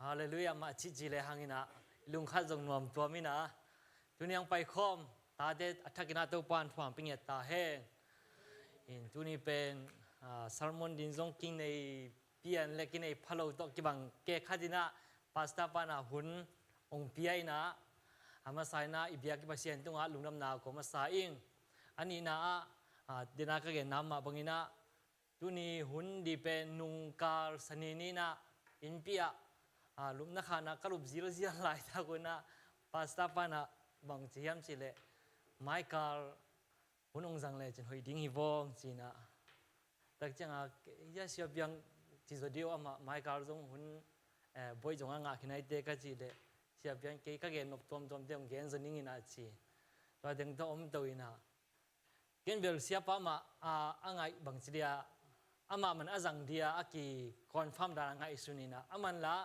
าเลลูยามาจิจิเลหังอินะลุงขัดจงนวมตัวมินะตุนยังไปคอมตาเดอัฐกินาตัวปานความปิงเอตาเฮตุนี่เป็นซาลมอนดินซงกินในเปียนเล็กกินในพะโลตกิบังเกขัดินะปาสต้าปานะหุนองเปียนะอามาไซนะอิเบียกิบาเซียนตุงลุงน้ำนาก็มาสาอิงอันนี้นะเดนักเกนนามาบังอินะตุนี่หุนดีเป็นนุงกาลสนีนีนะอินเปียลุมนักขานะกรุบซีโร่ซีหลายตากุนะปาสต้าปานะบางทียามสิเลไมค์การหุนองจังเลจนหอยดิ้งฮิวงจีนะแต่จังยาเสียบยังที่สุดเดียวไมค์การจงหุนบอยจงงาขึ้นไอเด็กจีเลเสียบยังเกี่ยก็เกนนบตัวเดียวเกนจะนิ่งนะจีตัวเด็กตัวตัวอินะเกนเบลเสียป้ามาไงบางทีเดียมันอาจังเดียกีคอนฟัมดาไงสุนีนะมันละ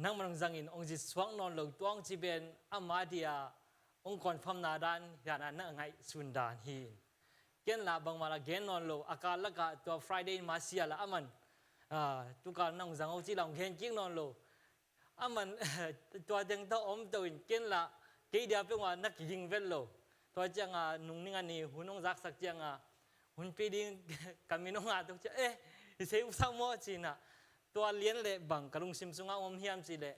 นังมันจังอินองจิสวงนอนหลงตัวองจีเป็นมาเดียองคอนฟัมนาดานยานังไงสุนดานฮีเกนละบางมาละเกนนอนหลงอาการละกะตัว Friday มาเสียละมันตุการนังจังเอาจีหลังเกนจิ้งนอนหลงมันตัวเด็กตัวตัวอินเกนละเกียเดียเป็นว่านักยิงเวลโลตัวจังนุ่งนิ่งอันนี้หุ่นองจักสักจังหุ่นปีดิ้งกามินงตัวจะเสียอุตสาหมอจีน่ะตัวเลี้ยนเละบังกะลุงซิมซุงเอาเฮียมจีเละ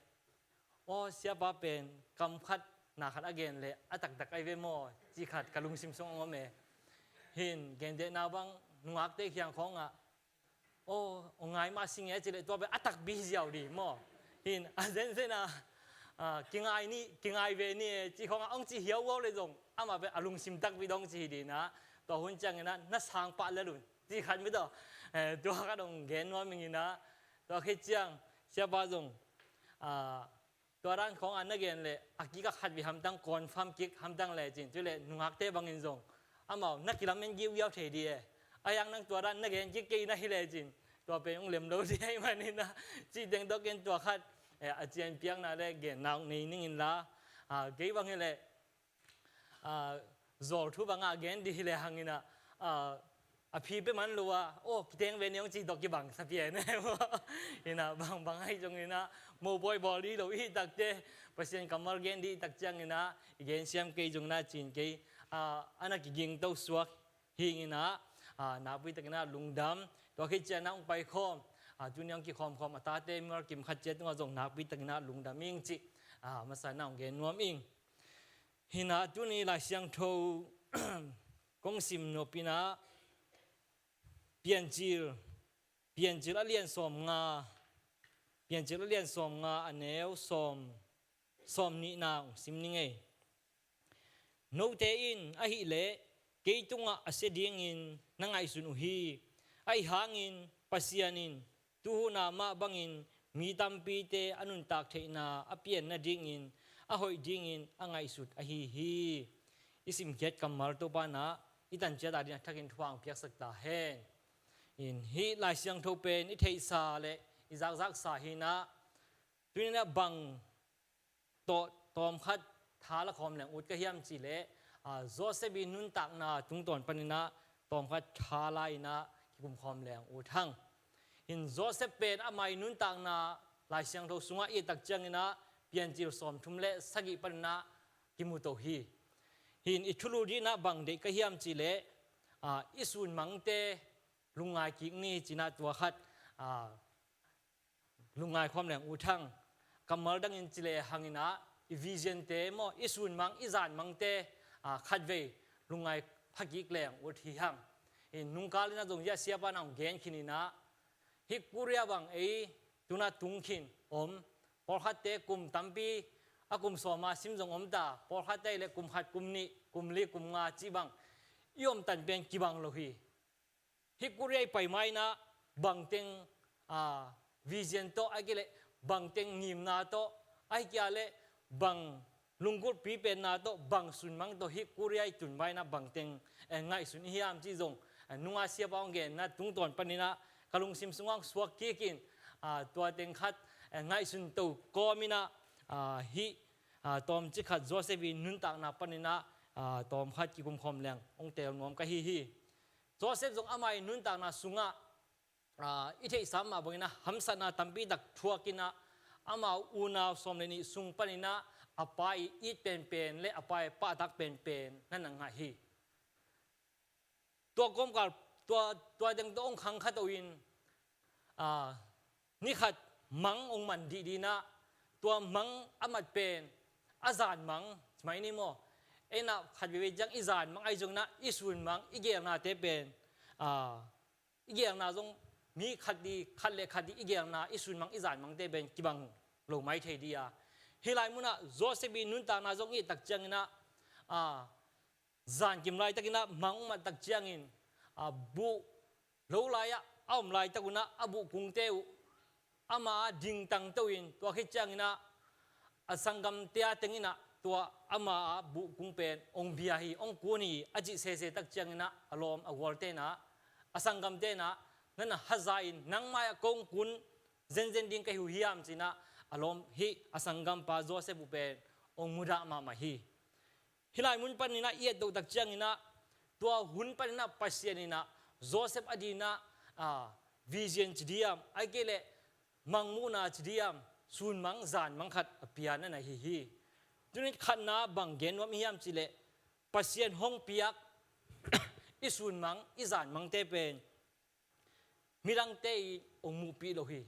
เสียป้าเป็นกำคัดนาขัดอเกนเละตักไอเวมอจีขัดกะลุงซิมซุงเอาเมเห็นเกนเดนาบังนุอักเตะเขียงขององไงมาสิงเอจีเละตัวเป็นตักบีเจียวดีมอเห็นเซนเซนะกิงไอนี่กิงไอเวนี่จีขององจีเหี่ยววอเลยจงมาเป็นอลุงซิมตักวิดองจีดีนะตัวหุ่นจังนะนัสางปะเลยลุนจีขัดไม่ต่อตัวก็ต้องเกนว่ามิงนะตัวคิดจังเสียบ้าจงตัวร้านของอันนั้นเกนเลยกิกขัดวิหามตั้งคอนฟัมกิกหามตั้งเลยจริงจุเลยนุ่งหักเตะบางอินจงนักกีฬามันยิ้วเย้าเทียดียังนั่งตัวร้านนักเกนกิกกี่นาทีเลยจริงตัวเป็นองเลี้ยมโลดีให้มันนี่นะจีเด้งตัวเกนตัวขัดอาจารย์เปียงนั่นเลยเกนนางนี่นิ่งละเกี่ยวกับเลยจอร์ทุบางเกนดีเลยหังนะพี่เป็นมันรู้ว่าคิดเองเวนียงจีดอกกี่บังสับเย็นเนี่ยนะบางให้จงเนี่ยนะโมบอยบอลลี่เราอีตักเจ้ประเสริฐกำมารเกนดีตักจังเนี่ยนะเกนเสียมเกยจงน่าจีนเกยอันนั้นกิยิงตัวสวกหิงนะนับวิตักน่าลุงดำตัวคิดเจนั่งไปคอมจุนยังกี่คอมตาเต็มมากิมขัดเจตัวจงนับวิตักน่าลุงดำมิงจีมาใส่น้องเกนนวมอิงหินะจุนี่ลายเสียงโทกงซิมโนปินะเปลี่ยนจิลเลียนสมงาเปลี่ยนจิลเลียนสมงาอันเนวสมนี่นางสิมนี่ไงโนเตอินอหิเลเกยตุงอาเสดิงอินนังไอสุนุฮีไอหางอินปัสยานินตูนามาบังอินมีตัมปีเตอนุนตักเทนาอเปียนนาดิงอินอหอยดิงอินอังไอสุดอหิฮีอิสิมเกตกัมมาร์ตุปานะอิตันเจดาดินทักินทวางเพียกสักตาเฮงอินฮีลายเสียงทูเป็นอิเทซาเลอิจักสาหินะตุนี่นะบังตอมขัดท้าละคอมแหลงอุดกะเฮียมจีเลโจเซบินุนตักนาจุงตอนปนินะตอมขัดท้าลายนะกิกุมคอมแหลงอุทังอินโจเซเป็นอมัยนุนตักนาลายเสียงทูสุงะอิตักจังนะเปลี่ยนจิลสอมทุมเลสกิปนนะกิมุโตฮีหินอิทุลูดีนะบังเด็กกะเฮียมจีเลอิสุนมังเตลุงไงกิกนี่จีน่าตัวขัดลุงไงความแรงอุทังกำมลดังอินจิเลหังอินะอีวิเจนเตมออิสุนมังอิจานมังเตขัดเวลุงไงพักกิกแรงอุทิหังอินุงกาลินะจงยาเสียปานังเกนขินินะฮิกุเรียบังตุนาตุงขินพอขัดเตกุมตัมปีกุมสมาซิมจงตาพอขัดเตเลกุมขัดกุมนี้กุมลีกุมงาจีบังยอมตันเป็นจีบังโลหีฮิกุเรียไปไม่นะบังเต็งวิเจนโตไอ้เกลบังเต็งนิมนาโตไอ้เกลบังลุงกุดปีเป็นนาโตบังสุนมังโตฮิกุเรียจุนไม่นะบังเต็งไงสุนฮิยามจีจงนุ่งอาเซียบองเกนนะตุงตอนปนินะกะลุงซิมสุงวังสวกเกกินตัวเต็งขัดไงสุนโตก็มินะฮิตอมจิขัดโจเซบินุนตักนาปนินะตอมขัดกิกุมคอมแรงองเตลนวมกะฮิโจเซฟจงอมัยนุนตากนาสุงะ ithei sama bangina hamsana tampi dak thuakina ama una somleni sungpanina apai it pen le apai pa dak pen nananga hi to komkar to deng to ong khang khatawin ni khat mang ong man di dina to mang amat pen azan mang mai ni mo ena khat be jang izan mang ai jong na isun mang igeng na te pen igeng na jong mi khadi khalle khadi igeng na isun mang izan mang te ben kibang lo mai the dia hilai muna josebi nun ta na jong i tak changina zan kim lai takina mang ma tak changin bu lo lai ya aum lai takuna abu kung teu ama ding tang tawin to khi changina asangam tia tengina to ama bu kung pen ong bia hi ong kuni aji se tak changina alom awolte na asangam te na nana hazain nangmaya kong kun zen ding kai hu hiam china alom hi asangam pa joseph pen ong muda ma hi hilai mun panina ye do tak changina to hun panina pasianina joseph adina vision chdiam aikele mangmuna chdiam sun mang zan mang khat piana na hi tunin khanna banggen wam hiam chile pasien hong piak isun mang izan mang te pen mirang te ong mu pi lo hi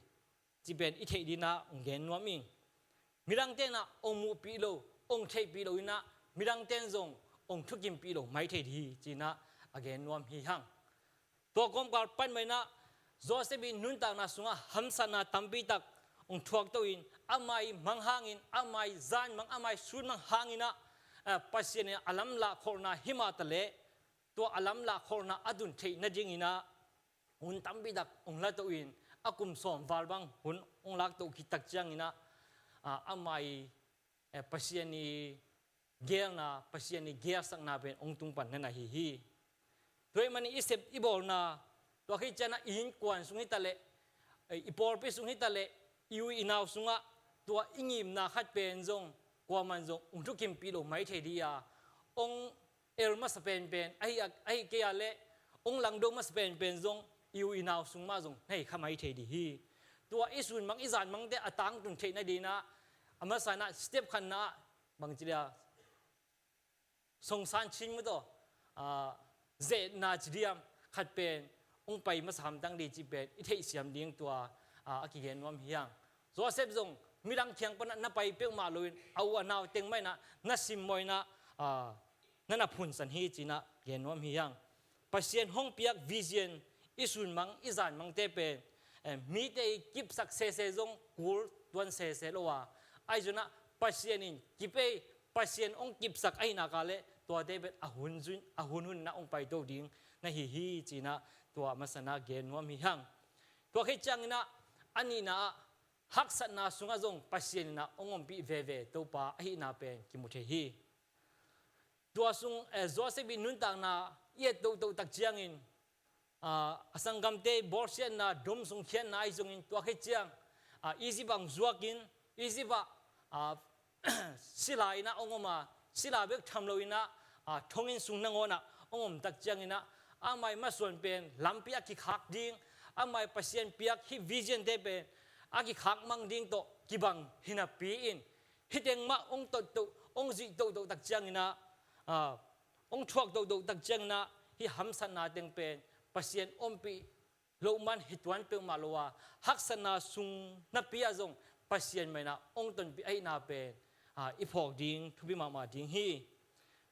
chi ben I thei dina ong gen wami mirang te na ong mu pi lo ong thei pi lo ina mirang ten zong ong thukim pi lo mai thei di china again wam hi hang to kom kar pan mai na joseph bin nun ta na sunga hamsana tampi tak ong thuak to in amai mang hangin amai zan mang amai sun mang hangina pasien alam la khorna himatale to alam la khorna adun thei na jingina hun tambi dak ong la to in akum som walbang hun ong lak to kitak changina amai pasiani gelna pasiani gel sakna ben ong tungpan na hi toy mani isep ibol na to khi chana in kwan sungi tale ipor pe sungi tale iu inaw sunga to ingim na khat pen jong kwaman jong ung thukim pi lo mai the dia ong elmas pen ai ke ale ong langdo mas pen jong iu inaw sungma jong hei khamai the di hi to isun mang izan mang de atang tun the na dina amasana step khanna bangchila songsan chin mu to ze na chdiam khat pen ong pai ma sam dang di chi pen I thei siam ding to aki gen wam hiang joseph jong mirang khiang pan na pai pe ma loin au anaw teng mai na sim moi na nana phun san hi china gen wam hiang pasien hong piak vision isun mang izan mang te pen mi te kip success jong kul tuan se lowa ai juna pasien in kipe pasien ong kip sak ai na kale to te bet ahun na ong pai do ding na hi china to masana gen wam hi hang to khi changina ani na haksat na sunga jong pasien na ongom pi ve to pa hi na pen kimuthe hi to sung joseph bin nun tang na ye to tak chiangin asangam te borsian na dom sung khian na ai jong in to khi chiang easy bang zuakin easy ba silai na ongoma sila bek thamloina thongin sung na ngona ongom tak chiangina amai ma son pen lampia ki khak ding amai pasien piak hi vision te pen aki khak mang ding to kibang hina pi in hiteng ma ong to ong ji to tak chiangina ong thuak to tak chiangna hi hamsan na teng pen pasien ompi loman hitwan pe malowa haksana sung na pia jong pasien mai na ong ton pi ai na pen iphok ding thubi ma ding hi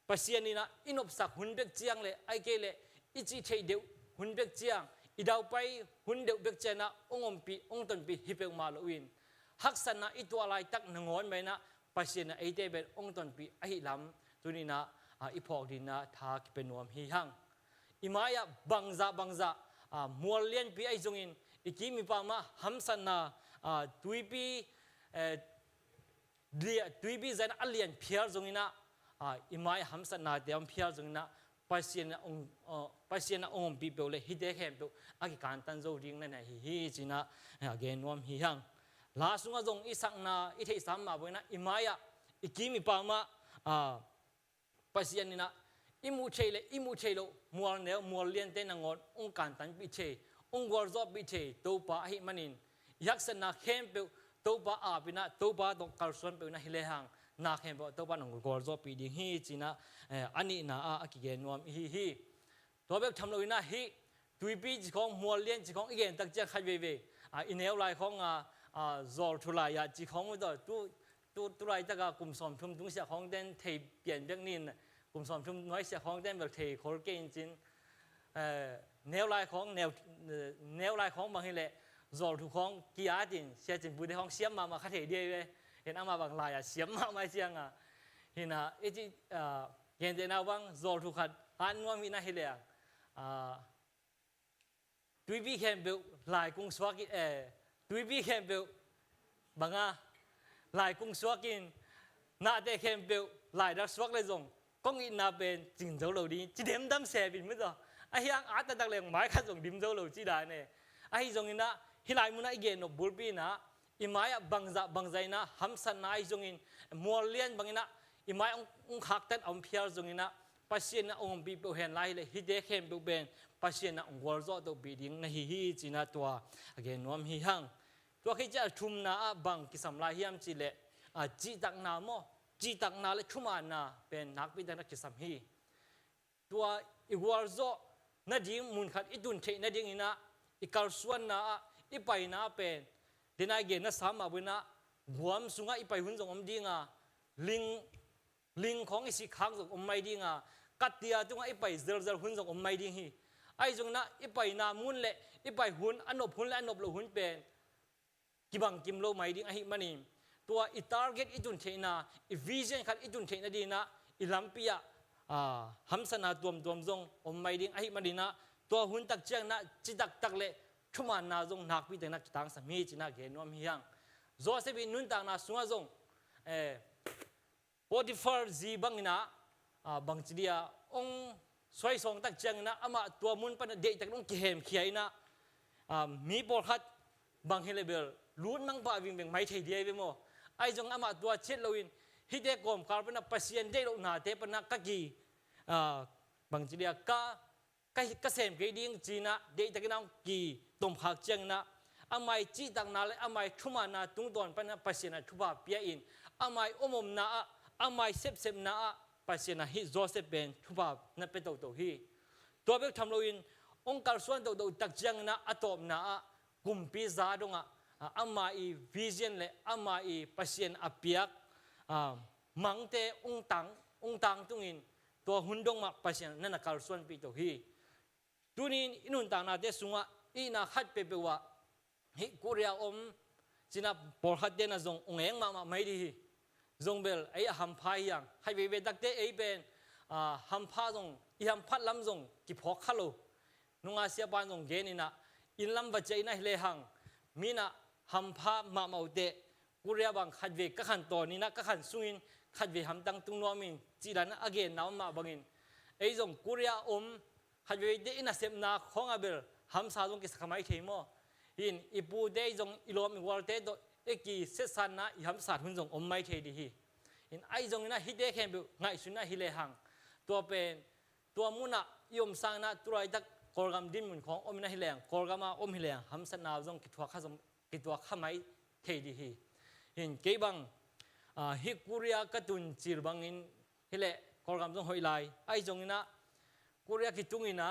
pasien ni na inop sak hunbek chiang le ai ke le ichi thei deu hunbek chiang idau pai hundeu bek chena ongom pi ong ton pi hipek ma lo win haksana itwalai tak nangon mai na pasien ai te bet ong ton pi ai lam tunina iphok dina tha ki penom hi hang imaya bangza mualian pi ai jongin ikimi pa ma hamsana tuipi dia tuipi zan alian phiar jongina imaya hamsana team phiar jongina pasien ong pi pole hide khem to aki kan tan zo ring na hi china again wam hi hang la sunga jong isang na I thei sam ma boina imaya ikimi pa ma pasien ni na imu thelo mual ne mual lien te nangon ong kan tan pi che องวอร์จอบบิเทตัวป้าหิมันินยักษณะเข้มเปตัวป้าอาบินะตัวป้าตกการส่วนเปนะฮิเลหังนักเข้มเปตัวป้านองวอร์จอบปีดิฮีจีนะอันนี้นะอากิเกนวมฮีตัวเบกทำเลยนะฮีตุยปีจีของมัวเลี้ยนจีของอีกอย่างตักเจ้าขัดเว่อินเอลไลของจอร์ทุลายจีของมันตัวไรตะกากลุ่มสอมทุ่มตุ้งเสียของเด่นเทเปลี่ยนเรื่องนี้กลุ่มสอมทุ่มน้อยเสียของเด่นแบบเทโคลเกนจินแนวไลของแนวไลของบางทีแหละจอร์ทุของกีอาจินเสียจินบุญในของเสียมาขัดเทเดียวเห็นอามาบางลายเสียมาไม่เสียงเห็นไอ้ที่เห็นแต่นาวังจอร์ทุขัดอันว่ามีน่าเฮียตุยบีเข้มเบลลายกุ้งสวากิตุยบีเข้มเบลบางลายกุ้งสวากินน่าเด็กเข้มเบลลายดักสวากเลยจงกงอินนาเป็นจิงเจ้าเหล่านี้จีเดมดำเสียบินไม่ต่อไอ้ยังอาจจะตักเลี้ยงไม้ขัดจงดิมเจ้าเหล่าจีได้เนี่ยไอ้จงอินนะฮิลายมุนไอเกนบุลปีนะอิมายบังใจนะฮัมสันนะไอ้จงอินมัวเลียนบางอินะอิมายองขักเต้นอมเพียร์จงอินะปัสเซียนองบีเปเห็นไล่เลยฮิเดเข้มเปเป็นปัสเซียนองวอลโซตัวบีดิ้งนะฮีจีน่าตัวอเกนนวมฮีฮังตัวขี้จะทุ่มนาบังกิสำลายฮิมจีเล่จีตักนาโมจีตักนาเลชุมานาเป็นนักบิดานักกิสำฮีตัวอีวอลโซนาดิ้งมุนขัดอิดุนเทนาดิ้งอินะอีการส่วนนาอีไปนาเป็นเดนายเกนนะสามอาบุนะบวมสุงาอีไปหุ่นจงอมดิ้งลิงของอิสิขังจงอมไม่ดิ้งกัดเดียจงไอไปเจอหุ่นจงอมไม่ดิ้งฮีไอจงนะอีไปนามุนเละอีไปหุ่นอันนบหุ่นและอันนบโลหุ่นเป็นกิบังกิมโลไม่ดิ้งไอมันนี่ตัวอีทาร์เก็ตอีจุนเทน่าอีวิชั่นขัดอีจุนเทน่าดีนะอีลัมปียฮัมสนาตัวมจงอมไม่ดิ้งไอมันนี่นะตัวหุ่นตักเจียงนะจิตักเละชุมานาจงนักพิจารณาต่างสมีจินะเกนวมฮิยังโจเซบินุนต่างนาสุงจงพอดีฟาร์จีบังนะบางทีเดียองสวยส่งตักเจียงนะอามาตัวมุนปันเด็กจากน้องเกมเขียนะมีบอลฮัดบางเฮเลเบลลุ้นมังป่าวิ่งเป็นไม่เทียบไปโมไอจงอามาตัวเช็ดลวินฮิเดกอมคาร์ปนับปัสยันเดลนาเทปนักกักกีบางทีเดียก็เสมเกดิ้งจีนะเด็กจากน้องกีตมหักเจียงนะอามาจีตักนาเลยอามาชุมานาตุงตอนปันปัสยันชุบาเปียอินอามาอมนาอามาเซบนาปัสยันฮิโจเซเป็นชุบานับเป็นตัวฮีตัวเบกทำลวินองค์การส่วนตัวตักเจียงนะอัตอมนากุมพิจาดงอามาอีวิชั่นเลยอามาอีปัสยันอภิยักมังเตองตังตุงินตัวหุ่นดงมาปัสยันนั่นการส่วนปีตัวฮีตุนินอินุนต่างนาเดสุงะอีน่าขัดเปเปวะฮิกุเรียจินะปอร์ฮัดเดนะจงองเองมาไม่ดีจงเบลไอ้ฮัมพายยังให้เวดักเตไอ้เป็นฮัมพาจงอีฮัมพัดลำจงกิพอกฮัลโหลนุงอาเซียบานจงเกนินะอินลำวัจเจนะเลหังมีนะฮัมพามาเมาเตกุเรียบังขัดเวกขันตัวนี้นะกขันสุงินขัดเวฮัมตังตุงนัวมินจีดันอเกนน้ำมาบังอินไอ้จงกุเรียขัดเวเดอินะเซมนาของอาเบลฮัมซาจงกิสขมายเทมออินอีปูเดจงอิโลมิวอลเตโตเอกีเซสันนะฮัมซาหุ่นจงอมไม่เทดีฮีอินไอจงนะฮิเดเข้มบิไงสุนะฮิเลหังตัวเป็นตัวมุนะยมสังนะตัวไอตักกอลกัมดินมุนของอมนะฮิเลงกอลกัมอมฮิเลงฮัมสันนาจงกิตัวข้าจงกิตัวข้าไม่เทดีฮีอินเก็บังฮิกุริยากตุนจิรบังอินฮิเลกอลกัมจงหอยไลไอจงนะกุริยากิตุงอินะ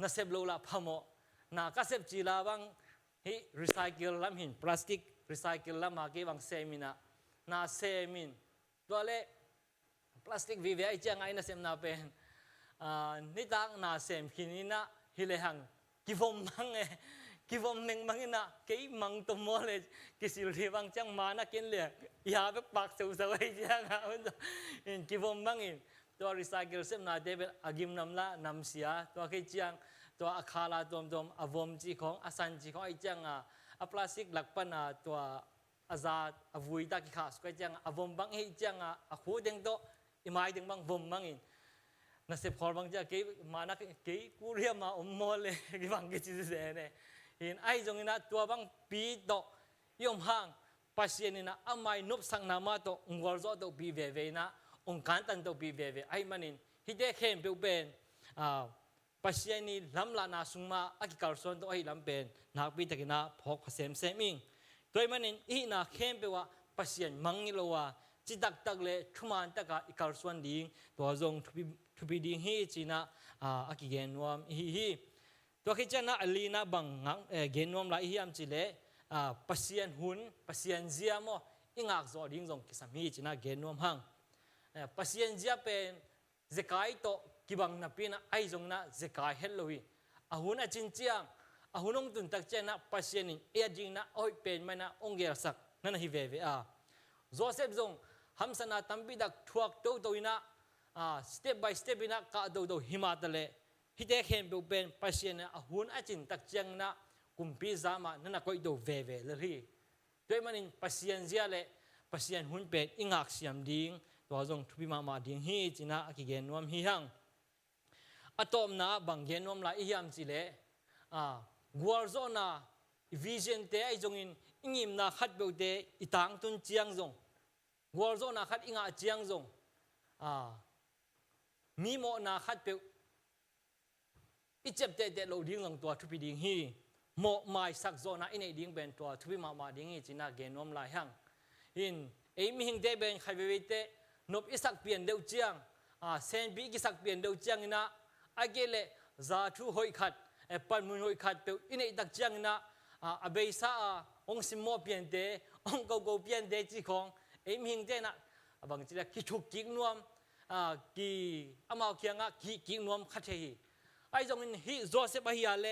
นาเซบโลลาพามอนาคาเซบจิลาบังฮิรีไซเคิลลำหินพลาสติกรีไซเคิลลำมาเก็บังเซมินะนาเซมินตัวเล่พลาสติกวิเวไอเจียงไงนาเซมนาเป็นนิตังนาเซมขินินะฮิเลหังกิฟอมมังกิฟอมเมงมังนะเกี่ยมังตัวโมเลกิสิริบังจังมานะกินเลยยาแบบปากเซลไอเจียงอ่ะกิฟอมมังอินตัวรีไซเคิลเซมนาเดเบอากิมนำละนำเสียตัวเกี่ยเจียงตัวอาคาลาตัวอวมจีของอาสันจีของไอเจียงพลาสติกหลักปันตัวอาซาอวุยตากิขาสก็จังอวมบังเฮจังหูเด้งโตอิมายเด้งบังวมบังอินน่าเสพขอบังจะเกี่ยมานักเกี่ยกูเรียมาอมโมเลกิบังกิจิเซเน่อินไอจงอินะตัวบังปีโตยมหังปัสเยนินะอามายนุบสังนามาโตองวอลโซโตบีเวเวนะองกันตันโตบีเวเวไอมันอินฮิเดเข้มเปเป็นปั ปัสยานีลำลานาสุงมาอากิการส่วนตัวให้ลำเป็นนักบิดกินาพกเสมเสมิงโดยมันอีนาเข้มเปว่าปัสยานมังนิโลวาจิตักตักเลทุมานตะกาอิการส่วนดิ่งตัวจงทุบิดิ่งฮีจีนาอากิเกนวมฮีตัวขี้จันนาอลีนาบังเกนวมลาฮีอัมจิเลปัสยานหุนปัสยานเจียมอิงอักจอดิ่งจงกิสามีจีนาเกนวมหังปัสยานเจียเป็นเจกายโตกิบังนับปีนะไอจงนะเจกายเฮลโลวีอาหุนอาจินเจียงอาหุนองตุนตักเจนะปัสยานินเอจิงนะโอยเป็นมันนะองเกลสักนั่นฮิเวเวโจเซฟจงฮัมสนาตัมบิดักทวกโตโตอินะสเต็ป by สเต็ปอินะกะโตหิมาตะเลฮิเตเข็มเป็นปัสยานะอาหุนอาจินตักเจียงนะกุมปีซามานั่นนะก็อิโตเวเวเลยฮีด้วยมันปัสยานเจียเลปัสยานหุนเป็นอิงักเสียมดิ่งตัวจงทุบิมาดิ่งฮีจีนะอากิเกนวมฮีหังอะตอมนาบังเกนวมลาอิยามจิเลกัวร์โซนาวิเจนเตไอจงอิงิมนาขัดเบลเตอิตังตุนเจียงจงกัวร์โซนาขัดอิงาเจียงจงมีโมนาขัดเบลอิเจ็บเตเตโลดิ่งลงตัวทุบิดิ่งฮีโมไม่สักโซนาอินไอดิ่งเป็นตัวทุบิมาดิ่งฮีจีน่าเกนวมลาหังอินเอมิหิงเตเป็นขัดเบลเตนบอิสักเปลี่ยนเดียวเจียงเซนบีกิสักเปลี่ยนเดียวเจียงนะอาเกเลซาทูหอยขัดปันมุนหอยขัดเปอินไอตักเจียงนะอเบซ่าองสิมโมเปลี่ยนเตองโกโกเปลี่ยนเตจีของเอมิหิงเตนะบางทีละกิชุกกิกนวมกีอามาเคียงกิกนวมขัดเฮีไอจงฮิโจเซฟฮิอาเล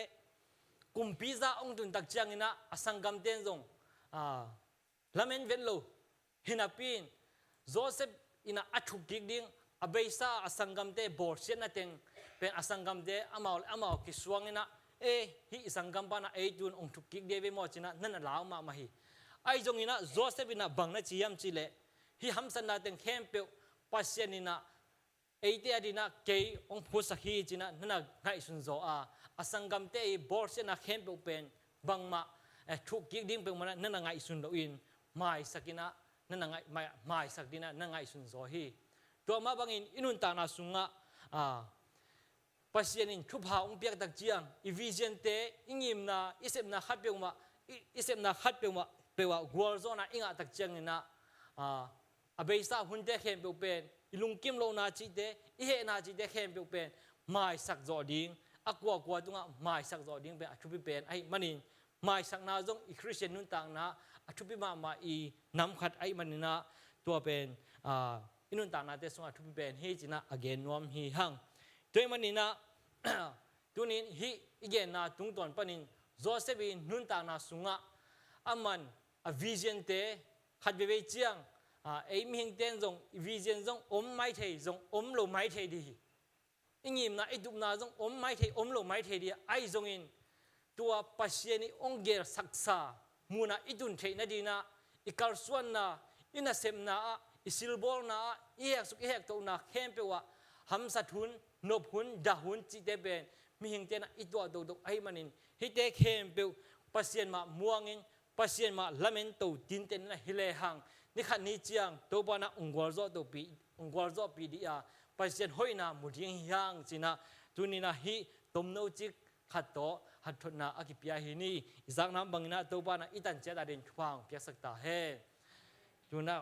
กุมพิซาองตุนตักเจียงนะอสังกัมเตนจงลาเมนเวลโลฮินาปินโจเซฟอินาอัชุกกิกดิ่งอเบซ่าอสังกัมเตบอร์เชนนะเต็งเป็นอสังกัมเตอามากิสวงนะฮิสังกัมปานะจุนองทุกกิกเดวิมอจินะนั่นลาวมาฮีไอจงอินะโจเซฟอินะบังนะจียมจิเลฮิฮัมสันนาเต็งเข้มเปปัสยานินะเอเตียดินะเกยองพุสักฮีจินะนั่นไงสุนโซอสังกัมเตบอร์เชนนะเข้มเปเป็นบังมาทุกกิกดิ่งเป็นมันนั่นไงสุนโลอินไม่สักินะนั่นไงไม่สักดินะนั่นไงสุนโซฮีตัวมาบังอินุนตานาสุงะปัสยานินทุบหาองเปียกตักเจียงอีวิเจนเตอิงิมนาอิเซมนาขัดเปียวมาอิเซมนาขัดเปียวมาเปียวกัวร์โซนาอิงาตักเจียงนะอเบซ่าหุ่นเตเข้มเปียวเป็นอิลุงกิมโลนาจิเตอิเฮนาจิเตเข้มเปียวเป็นไม่สักจอดิ่งอักวัวตุงะไม่สักจอดิ่งเป็นอัชุบิเป็นไอมันนินไม่สักนาจงอีคริสเตียนนุนต่างนะอัชุบิมาอีน้ำขัดไอมันนินะตัวเป็นอินุนตานาเตสงาทุบเป็นฮีจินะอเกนวมฮีหังโดยมันนี่นะตัวนี้ฮีอีเกนนาตุงตอนปนินโจเซฟินุนตานาสุงะอามันอวิเจนเตขัดเบเบเจียงเอมิหิงเตนจงวิเจนจงอมไม่เทจงอมโลไม่เทดีอิงิมนะอิดุมนาจงอมไม่เทอมโลไม่เทดีไอจงอินตัวปัสยานิองเกลสักษามูนาอิดุนเทนดีนะอิการสวนนะอินาเซมนาอิสิลบอลนาอีเฮกสุกอีเฮกตัวนาเข้มเปว่าฮัมสัตหุนนบหุนดาหุนจิเตเป็นมีหิงเตนะอีตัวตัวตัวไอมันนินฮิเตเข้มเปวปัสยานมามัวงิงปัสยานมาละเมนตัวดินเตนะฮิเลหังนี่ขันนี้เจียงตัวปานะองกวาร์โซตัวปีองกวาร์โซปีดีอาปัสยานหอยนามุดิงยังจินะตัวนี้นะฮิตมโนจิกขัดโตหัดทนนาอากิปยาฮินีจากนั้นบางนะตัวปานะอีตันเจดาดินฟังเปียกสักตาเฮตัวนะ